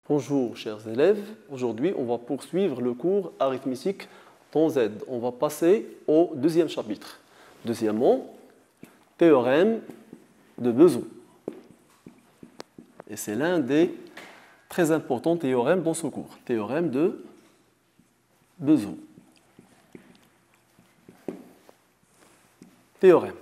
Bonjour chers élèves, aujourd'hui on va poursuivre le cours arithmétique dans Z. On va passer au deuxième chapitre. Deuxièmement, théorème de Bezout. Et c'est l'un des très importants théorèmes dans ce cours. Théorème de Bezout. Théorème.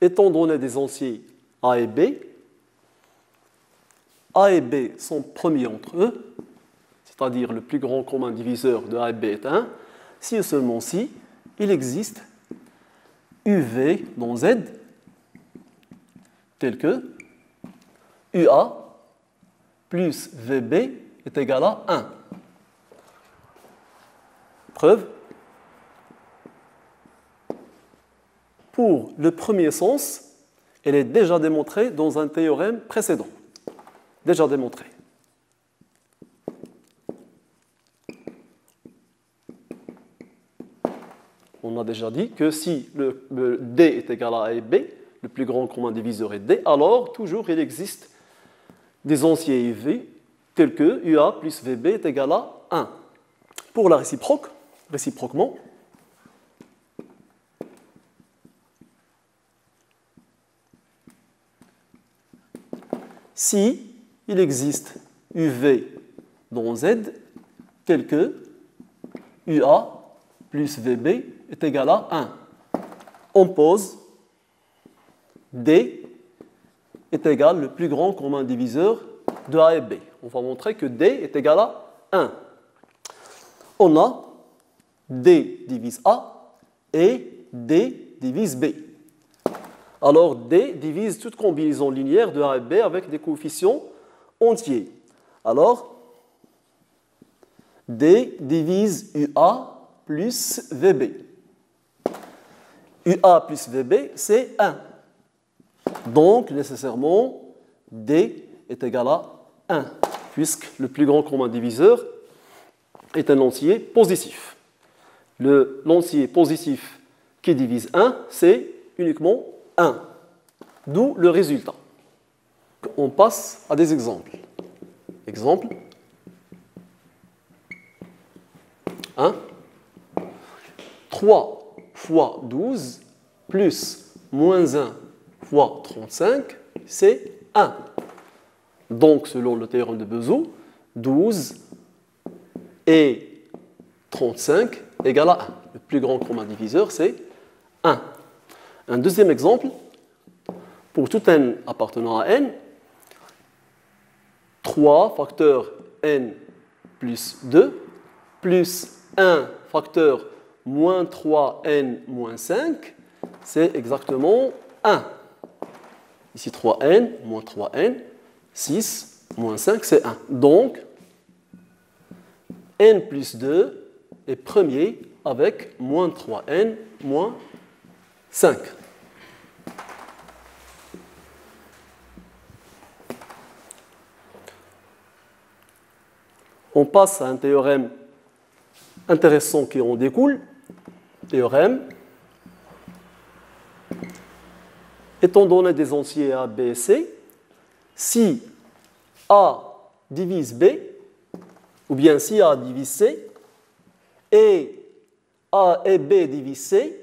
Étant donné des entiers A et B sont premiers entre eux, c'est-à-dire le plus grand commun diviseur de A et B est 1, si et seulement si il existe UV dans Z tel que UA plus VB est égal à 1. Preuve. Pour le premier sens, elle est déjà démontrée dans un théorème précédent. Déjà démontré. On a déjà dit que si le D est égal à A et B, le plus grand commun diviseur est D, alors toujours il existe des entiers UV tels que UA plus VB est égal à 1. Pour la réciproquement, si il existe UV dans Z tel que UA plus VB est égal à 1, on pose D est égal le plus grand commun diviseur de A et B. On va montrer que D est égal à 1. On a D divise A et D divise B. Alors, D divise toute combinaison linéaire de A et B avec des coefficients entiers. Alors, D divise UA plus VB. UA plus VB, c'est 1. Donc, nécessairement, D est égal à 1, puisque le plus grand commun diviseur est un entier positif. L'entier positif qui divise 1, c'est uniquement 1. D'où le résultat. On passe à des exemples. Exemple 1. 3 fois 12 plus moins 1 fois 35, c'est 1. Donc, selon le théorème de Bezout, 12 et 35 égale à 1. Le plus grand commun diviseur, c'est 1. Un deuxième exemple, pour tout n appartenant à n, 3 facteur n plus 2 plus 1 facteur moins 3n moins 5, c'est exactement 1. Ici 3n, moins 3n, 6, moins 5, c'est 1. Donc, n plus 2 est premier avec moins 3n, moins 5. On passe à un théorème intéressant qui en découle. Théorème. Étant donné des entiers A, B et C, si A divise B, ou bien si A divise C, et A et B divisent C,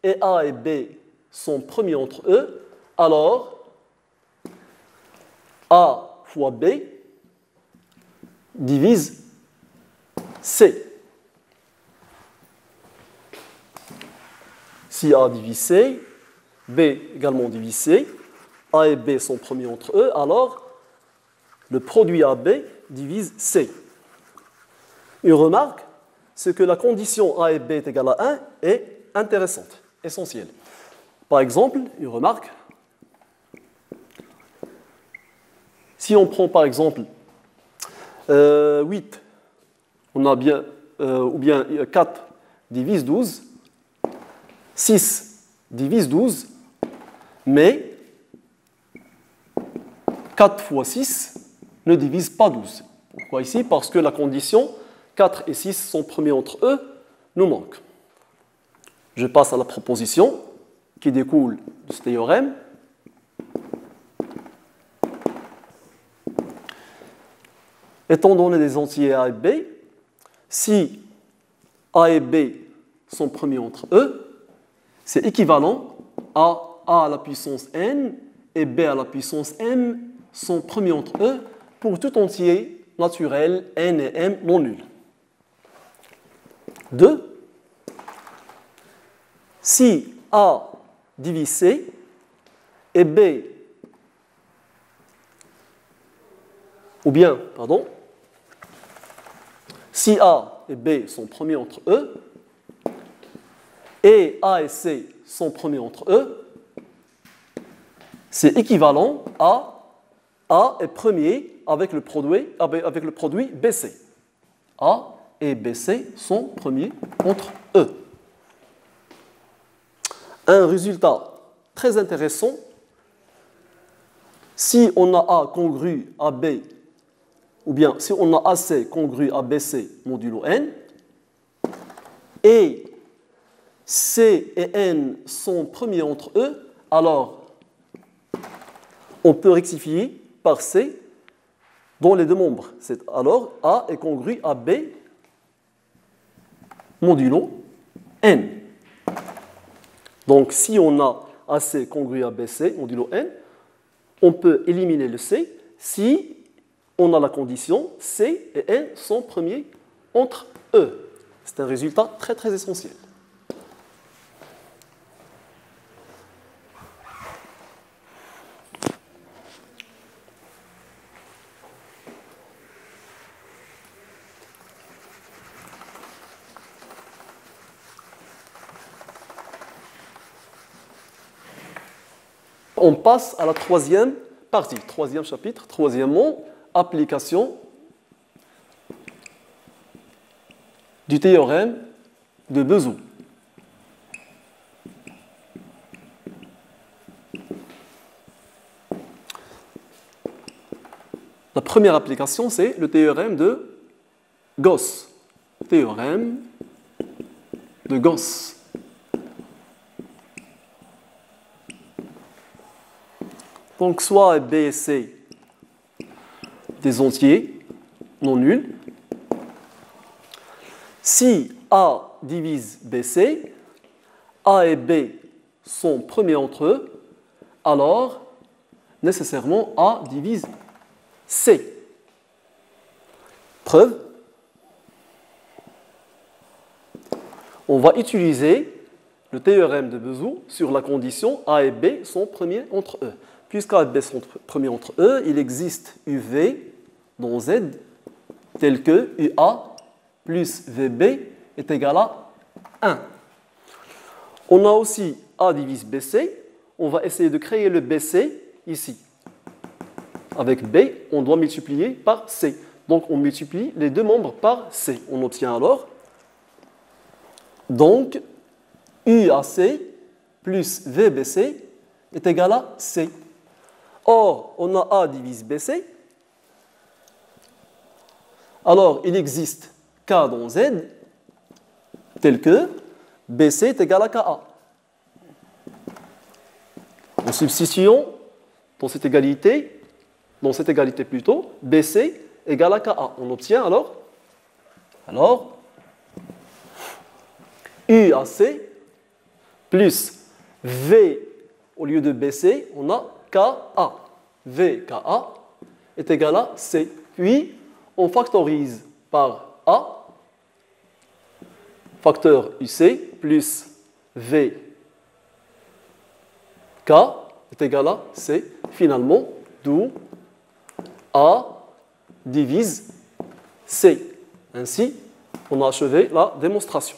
et A et B sont premiers entre eux, alors A fois B divise C. Si A divise C, B également divise C, A et B sont premiers entre eux, alors le produit AB divise C. Une remarque, c'est que la condition A et B est égale à 1 est intéressante, essentielle. Par exemple, une remarque, si on prend par exemple 8, on a bien, ou bien 4 divise 12, 6 divise 12, mais 4 fois 6 ne divise pas 12. Pourquoi ici? Parce que la condition 4 et 6 sont premiers entre eux nous manque. Je passe à la proposition qui découle de ce théorème. Étant donné des entiers A et B, si A et B sont premiers entre eux, c'est équivalent à A à la puissance n et B à la puissance m sont premiers entre eux pour tout entier naturel n et m non nuls. 2. Si A divise C et B, si A et B sont premiers entre eux, et A et C sont premiers entre eux, c'est équivalent à A est premier avec le produit BC. A et BC sont premiers entre eux. Un résultat très intéressant, si on a A congru à B, ou bien si on a AC congru à BC modulo n, et C et n sont premiers entre eux, alors on peut rectifier par C dans les deux membres. Alors A est congru à B modulo n. Donc si on a AC congru à BC modulo n, on peut éliminer le C si on a la condition C et n sont premiers entre eux. C'est un résultat très très essentiel. On passe à la troisième partie, troisième chapitre, troisièmement, application du théorème de Bézout. La première application, c'est le théorème de Gauss. Théorème de Gauss. Donc, soit B et C des entiers non nuls. Si A divise BC, A et B sont premiers entre eux, alors nécessairement A divise C. Preuve, on va utiliser le théorème de Bézout sur la condition A et B sont premiers entre eux. Puisqu'A et B sont premiers entre eux, il existe UV dans Z tel que UA plus VB est égal à 1. On a aussi A divise BC. On va essayer de créer le BC ici. Avec B, on doit multiplier par C. Donc on multiplie les deux membres par C. On obtient alors donc UAC plus VBC est égal à C. Or, on a A divise BC. Alors, il existe K dans Z tel que BC est égal à KA. En substituant dans cette égalité plutôt, BC égale à KA. On obtient alors UAC plus V au lieu de BC, on a KA. VKA est égal à C. Puis, on factorise par A, facteur UC plus VK est égal à C. Finalement, d'où A divise C. Ainsi, on a achevé la démonstration.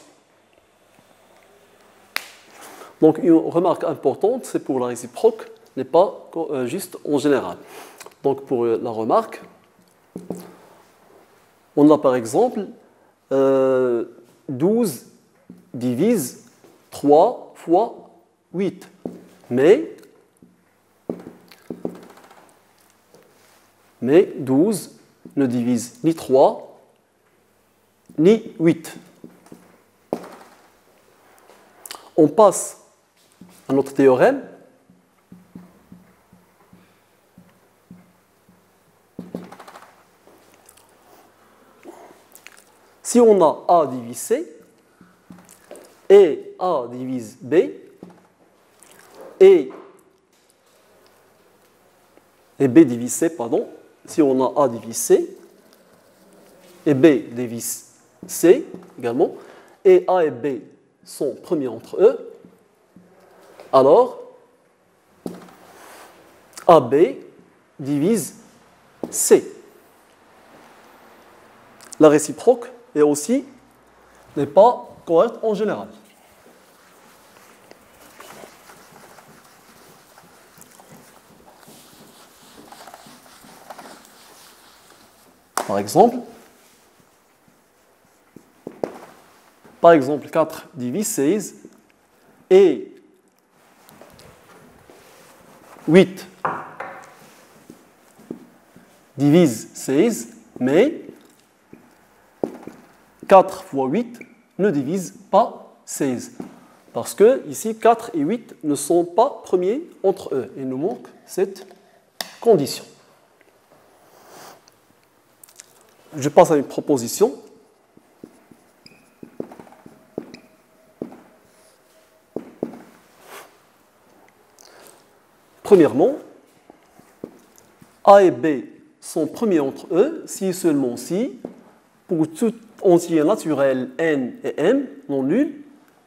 Donc, une remarque importante, c'est pour la réciproque, n'est pas juste en général. Donc, pour la remarque, on a par exemple 12 divise 3 fois 8. Mais 12 ne divise ni 3 ni 8. on passe à notre théorème. Si on a A divise C, et A divise B, et B divise C, pardon, si on a A divise C, et B divise C également, et A et B sont premiers entre eux, alors AB divise C. La réciproque est aussi n'est pas correcte en général. Par exemple, 4 divise 16 et 8 divise 16, mais 4 fois 8 ne divise pas 16. Parce que ici, 4 et 8 ne sont pas premiers entre eux. Il nous manque cette condition. Je passe à une proposition. Premièrement, A et B sont premiers entre eux si et seulement si, pour tout entier naturel n et m non nuls,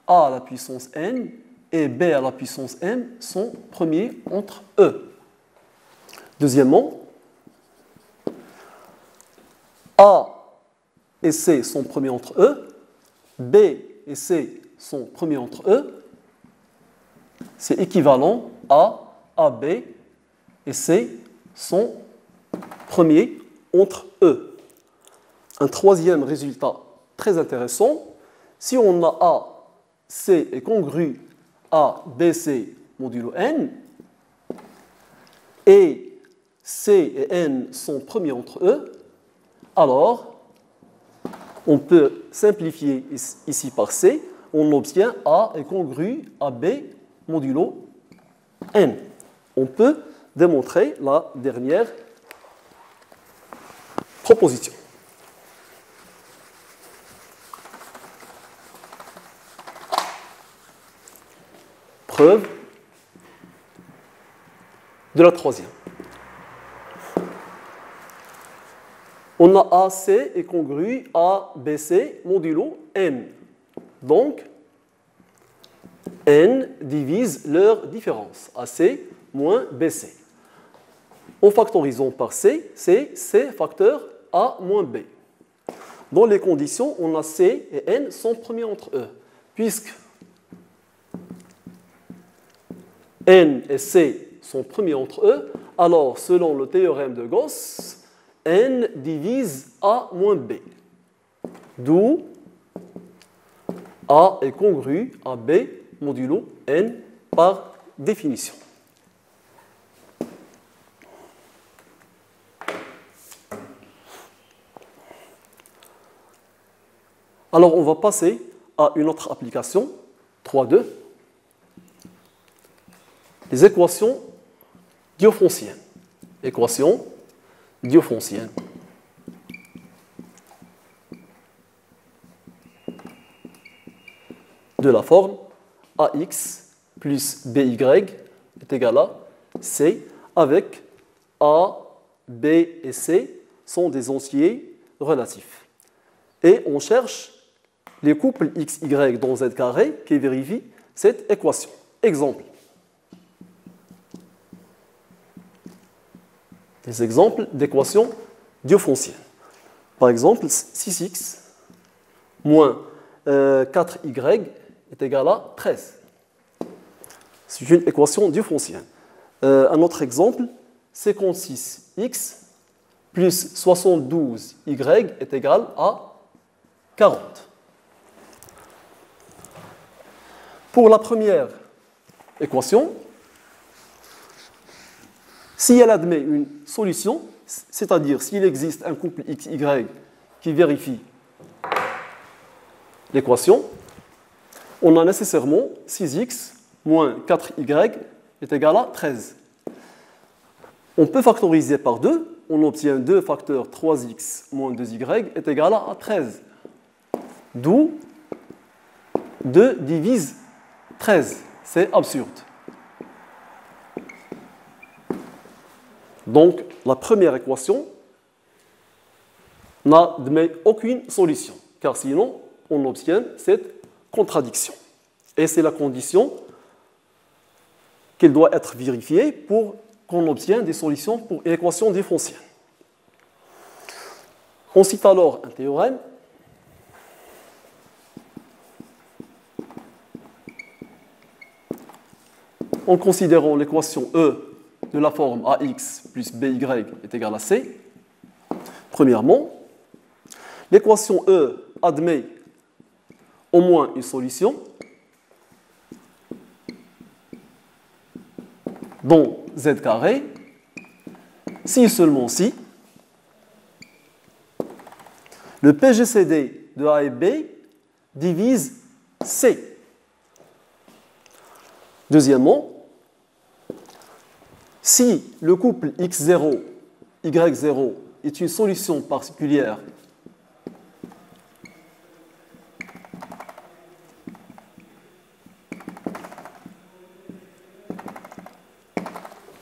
A à la puissance n et B à la puissance m sont premiers entre eux. Deuxièmement, A et C sont premiers entre eux, B et C sont premiers entre eux, c'est équivalent à AB et C sont premiers entre eux. Un troisième résultat très intéressant, si on a A, C est congru à BC modulo n, et C et n sont premiers entre eux, alors on peut simplifier ici par C, on obtient A est congru à B modulo n. On peut démontrer la dernière proposition. Preuve de la troisième. On a AC est congru à BC modulo n. Donc, n divise leur différence, AC moins BC. En factorisant par C, c'est C facteur A moins B. Dans les conditions, on a C et N sont premiers entre eux. Puisque N et C sont premiers entre eux, alors selon le théorème de Gauss, N divise A moins B. D'où A est congru à B modulo N par définition. Alors, on va passer à une autre application, 3.2, les équations diophonciennes. Équations diophonciennes. De la forme AX plus BY est égal à C, avec A, B et C sont des entiers relatifs. Et on cherche les couples x, y dans z carré qui vérifient cette équation. Exemple. Des exemples d'équations diophonciennes. Par exemple, 6x moins 4y est égal à 13. C'est une équation diophoncienne. Un autre exemple, 56x plus 72y est égal à 40. Pour la première équation, si elle admet une solution, c'est-à-dire s'il existe un couple x,y qui vérifie l'équation, on a nécessairement 6x moins 4y est égal à 13. On peut factoriser par 2, on obtient 2 facteurs 3x moins 2y est égal à 13. D'où 2 divise 13. C'est absurde. Donc, la première équation n'admet aucune solution, car sinon, on obtient cette contradiction. Et c'est la condition qu'elle doit être vérifiée pour qu'on obtienne des solutions pour une équation différentielle. On cite alors un théorème. En considérant l'équation E de la forme AX plus BY est égal à C, premièrement, l'équation E admet au moins une solution dont Z carré, si et seulement si le PGCD de A et B divise C. Deuxièmement, si le couple X0, Y0 est une solution particulière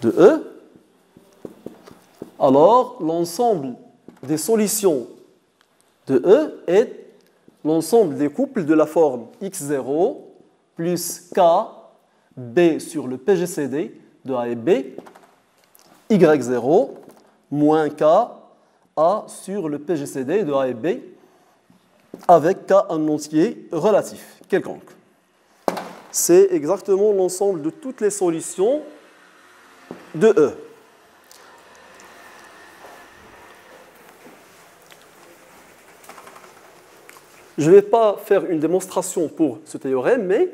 de E, alors l'ensemble des solutions de E est l'ensemble des couples de la forme X0 plus K, B sur le PGCD de A et B, Y0 moins K, A sur le PGCD de A et B, avec K un entier relatif, quelconque. C'est exactement l'ensemble de toutes les solutions de E. Je ne vais pas faire une démonstration pour ce théorème, mais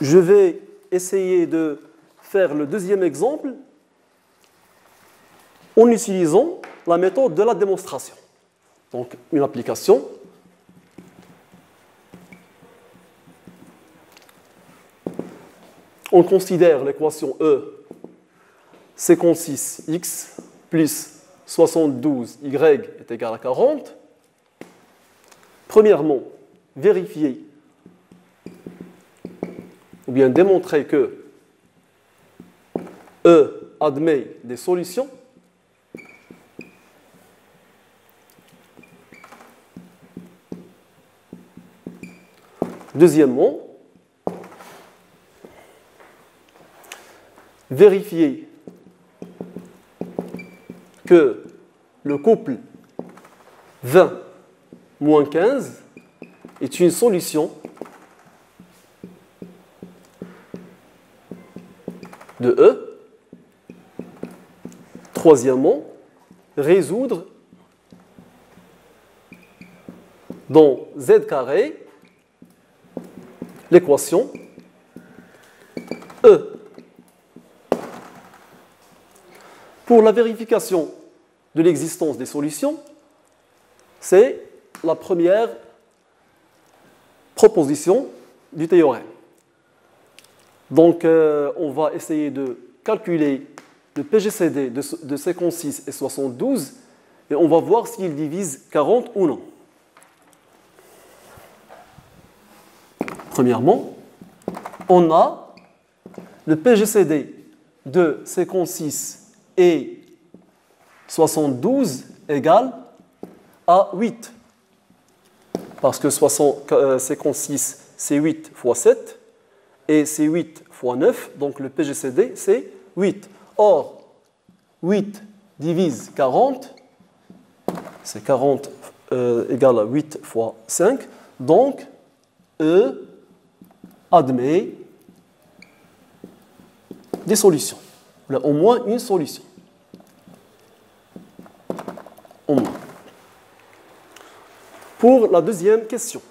je vais essayer de faire le deuxième exemple en utilisant la méthode de la démonstration. Donc, une application. On considère l'équation E 56x plus 72y est égal à 40. Premièrement, vérifier ou bien démontrer que E admet des solutions. Deuxièmement, vérifier que le couple 20 moins 15 est une solution de E. Troisièmement, résoudre dans Z carré l'équation E. Pour la vérification de l'existence des solutions, c'est la première proposition du théorème. Donc, on va essayer de calculer le PGCD de 56 et 72 et on va voir s'ils divisent 40 ou non. Premièrement, on a le PGCD de 56 et 72 égale à 8. Parce que 56, c'est 8 fois 7, et c'est 8 fois 9, donc le PGCD, c'est 8. Or, 8 divise 40, c'est 40 égale à 8 fois 5, donc E admet des solutions, au moins une solution. Au moins. Pour la deuxième question.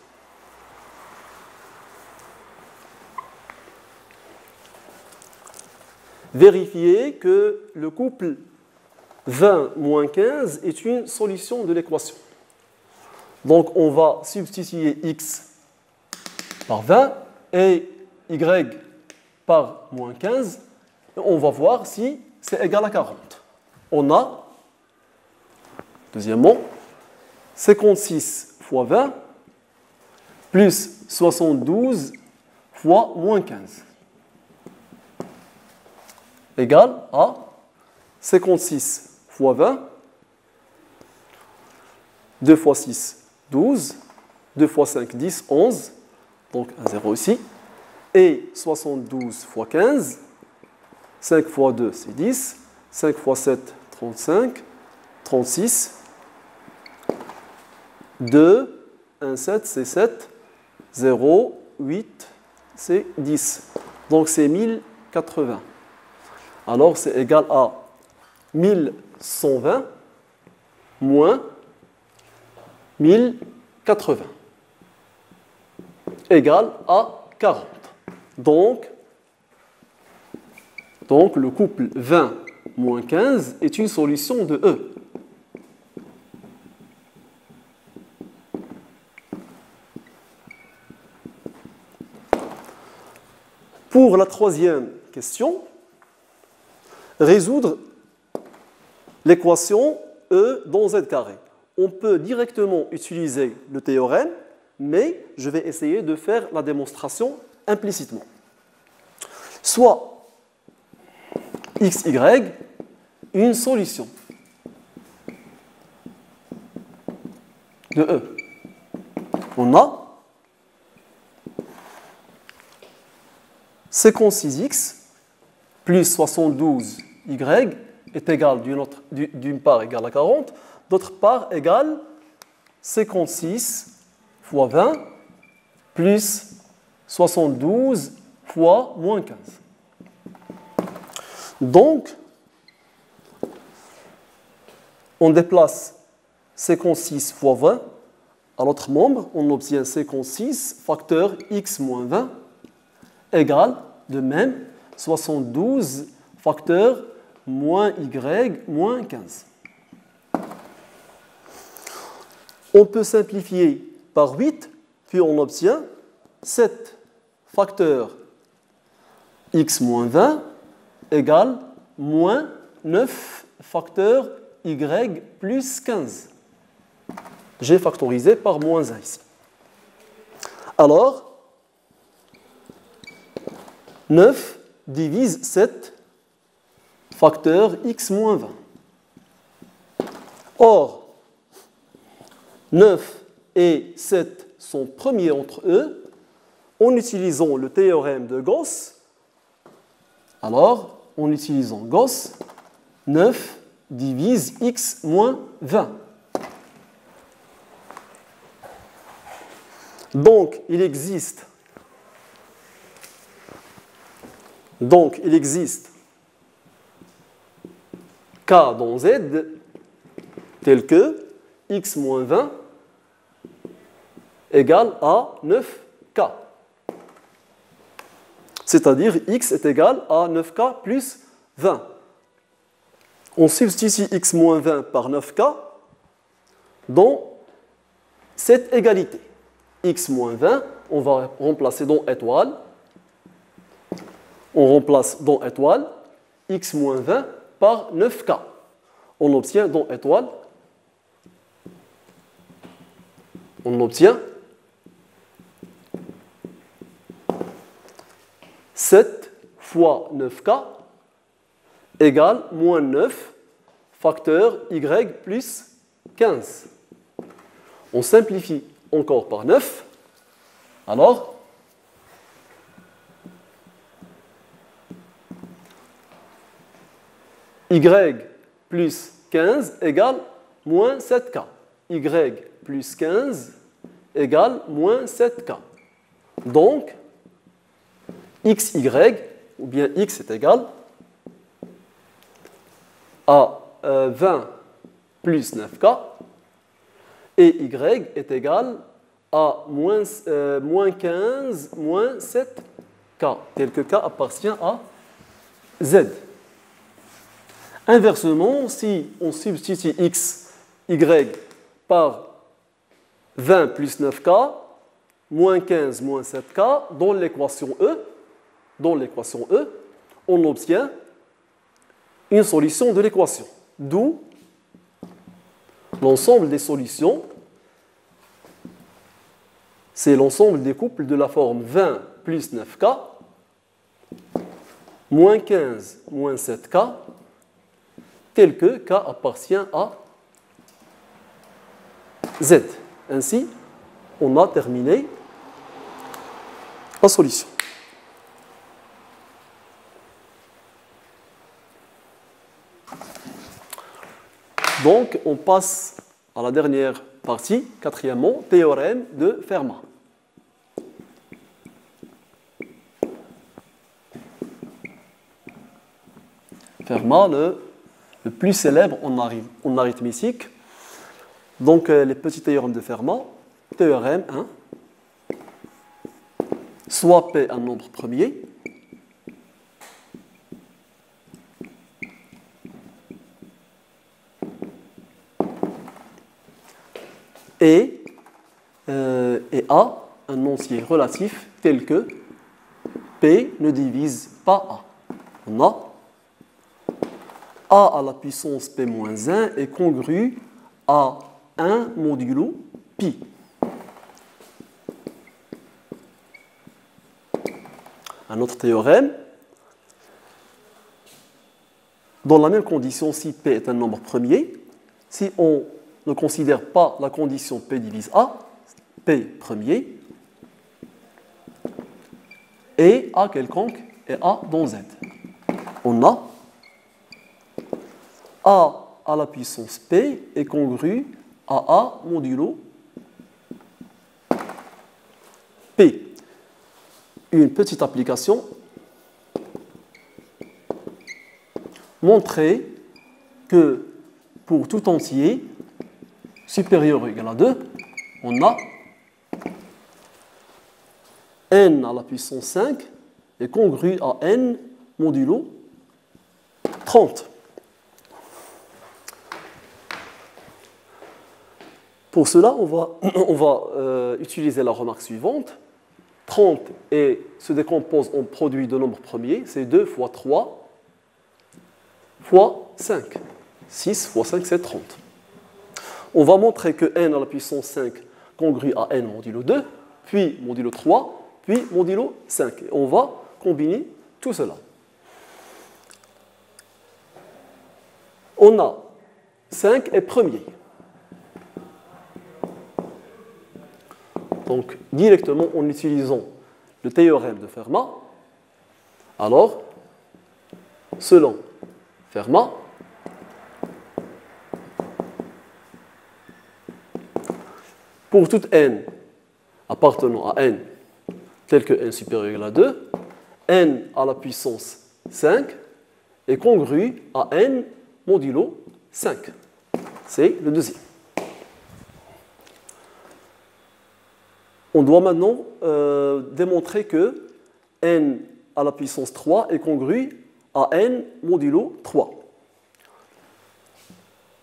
Vérifier que le couple 20 moins 15 est une solution de l'équation. Donc on va substituer x par 20 et y par moins 15. Et on va voir si c'est égal à 40. On a, deuxièmement, 56 fois 20 plus 72 fois moins 15 égale à 56 fois 20, 2 fois 6, 12, 2 fois 5, 10, 11, donc un 0 ici, et 72 fois 15, 5 fois 2, c'est 10, 5 fois 7, 35, 36, 2, 1, 7, c'est 7, 0, 8, c'est 10. Donc c'est 1080. Alors c'est égal à 1120 moins 1080 égale à 40. Donc le couple 20 moins 15 est une solution de E. Pour la troisième question, résoudre l'équation E dans Z carré. On peut directement utiliser le théorème, mais je vais essayer de faire la démonstration implicitement. Soit x, y, une solution de E. On a 56x plus 72y est égal d'une part égale à 40, d'autre part égale 56 fois 20 plus 72 fois moins 15. Donc, on déplace 56 fois 20 à l'autre membre, on obtient 56 facteur x moins 20 égale de même 72 facteur moins y moins 15. On peut simplifier par 8, puis on obtient 7 facteur x moins 20 égale moins 9 facteur y plus 15. J'ai factorisé par moins 1 ici. Alors, 9 divise 7 facteur x moins 20. Or, 9 et 7 sont premiers entre eux. En utilisant le théorème de Gauss, alors, en utilisant Gauss, 9 divise x moins 20. Donc, il existe K dans Z tel que x moins 20 égale à 9K. C'est-à-dire x est égal à 9K plus 20. On substitue x moins 20 par 9K dans cette égalité. X moins 20, on va remplacer dans étoile. On remplace dans étoile x moins 20 par 9K. On obtient dans étoile, on obtient 7 fois 9K égale moins 9 facteur y plus 15. On simplifie encore par 9. Alors, y plus 15 égale moins 7K. Y plus 15 égale moins 7K. Donc, xy, ou bien x est égal à 20 plus 9K, et y est égal à moins 15 moins 7K, tel que K appartient à Z. Inversement, si on substitue x, y par 20 plus 9K, moins 15 moins 7K, dans l'équation E, on obtient une solution de l'équation. D'où l'ensemble des solutions, c'est l'ensemble des couples de la forme 20 plus 9K, moins 15 moins 7K, tel que K appartient à Z. Ainsi, on a terminé la solution. Donc, on passe à la dernière partie, quatrièmement, théorème de Fermat. Fermat, le plus célèbre en arithmétique. Donc, les petits théorèmes de Fermat. Théorème 1. Soit P un nombre premier. Et A un entier relatif tel que P ne divise pas A. On a A à la puissance P-1 est congru à 1 modulo pi. Un autre théorème. Dans la même condition, si P est un nombre premier, si on ne considère pas la condition P divise A, P premier, et A quelconque et A dans Z. On a A à la puissance P est congru à A modulo P. Une petite application. Montrer que pour tout entier supérieur ou égal à 2, on a n à la puissance 5 est congru à n modulo 30. Pour cela, on va utiliser la remarque suivante. 30 se décompose en produit de nombres premiers, c'est 2 fois 3 fois 5. 6 fois 5, c'est 30. On va montrer que n à la puissance 5 congrue à n modulo 2, puis modulo 3, puis modulo 5. Et on va combiner tout cela. On a 5 est premier. Donc, directement en utilisant le théorème de Fermat, alors, selon Fermat, pour toute n appartenant à n tel que n supérieur ou égal à 2, n à la puissance 5 est congru à n modulo 5. C'est le deuxième. On doit maintenant démontrer que n à la puissance 3 est congru à n modulo 3.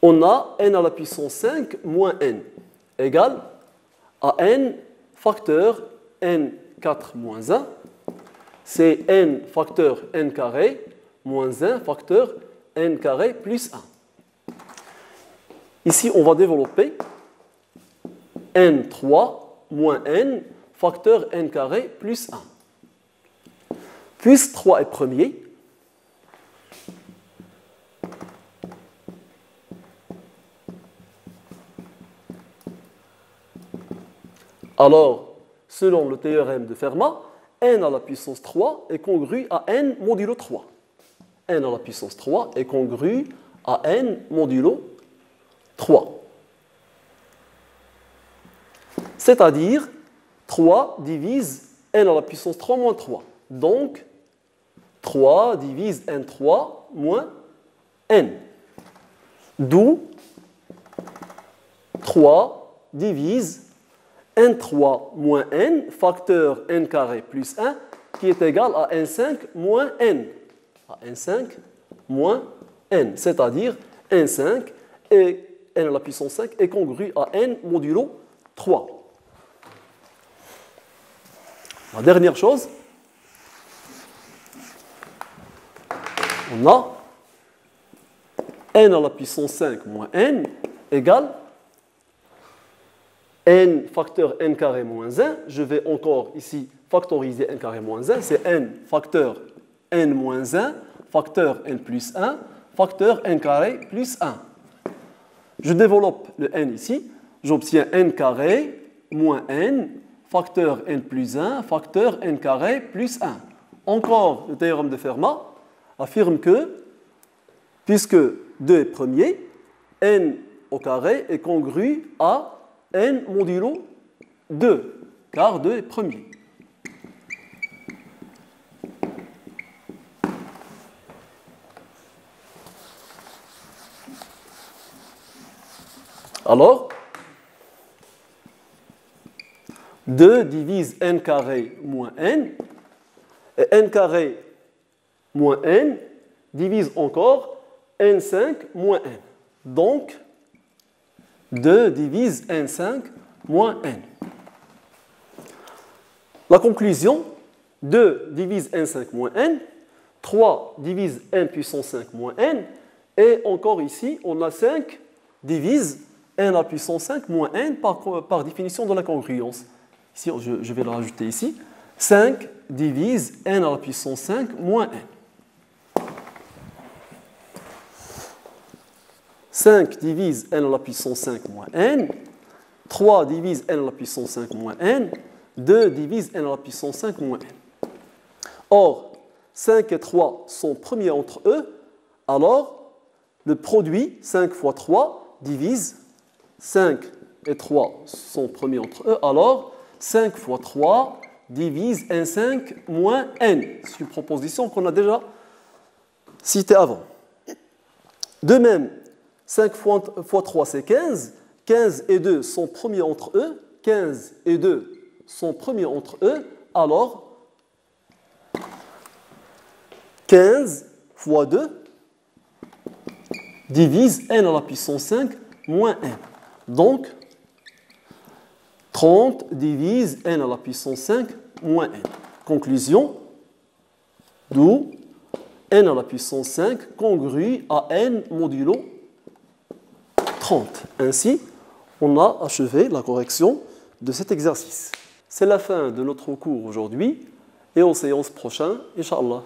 On a n à la puissance 5 moins n égale à n facteur n4 moins 1. C'est n facteur n carré moins 1 facteur n carré plus 1. Ici, on va développer n3 moins n facteur n carré plus 1. Puisque 3 est premier, alors, selon le théorème de Fermat, n à la puissance 3 est congru à n modulo 3. n à la puissance 3 est congru à n modulo 3. C'est-à-dire, 3 divise n à la puissance 3 moins 3. Donc, 3 divise n3 moins n. D'où 3 divise n3 moins n, facteur n carré plus 1, qui est égal à n5 moins n. À n5 moins n, c'est-à-dire n5 et n à la puissance 5 est congru à n modulo 3. La dernière chose, on a n à la puissance 5 moins n égale n facteur n carré moins 1. Je vais encore ici factoriser n carré moins 1. C'est n facteur n moins 1, facteur n plus 1, facteur n carré plus 1. Je développe le n ici. J'obtiens n carré moins n, facteur n plus 1, facteur n carré plus 1. Encore, le théorème de Fermat affirme que, puisque 2 est premier, n au carré est congru à n modulo 2, car 2 est premier. Alors, 2 divise n carré moins n, et n carré moins n divise encore n5 moins n. Donc, 2 divise n5 moins n. La conclusion, 2 divise n5 moins n, 3 divise n puissance 5 moins n, et encore ici, on a 5 divise n à puissance 5 moins n par définition de la congruence. Ici, je vais le rajouter ici. 5 divise n à la puissance 5 moins n. 5 divise n à la puissance 5 moins n. 3 divise n à la puissance 5 moins n. 2 divise n à la puissance 5 moins n. Or, 5 et 3 sont premiers entre eux. Alors, le produit 5 fois 3 divise 5 et 3 sont premiers entre eux. Alors, 5 fois 3 divise n5 moins n. C'est une proposition qu'on a déjà citée avant. De même, 5 fois 3, c'est 15. 15 et 2 sont premiers entre eux. 15 et 2 sont premiers entre eux. Alors, 15 fois 2 divise n à la puissance 5 moins n. Donc, 30 divise n à la puissance 5 moins n. Conclusion, d'où n à la puissance 5 congrue à n modulo 30. Ainsi, on a achevé la correction de cet exercice. C'est la fin de notre cours aujourd'hui et aux séances prochaines, Inch'Allah.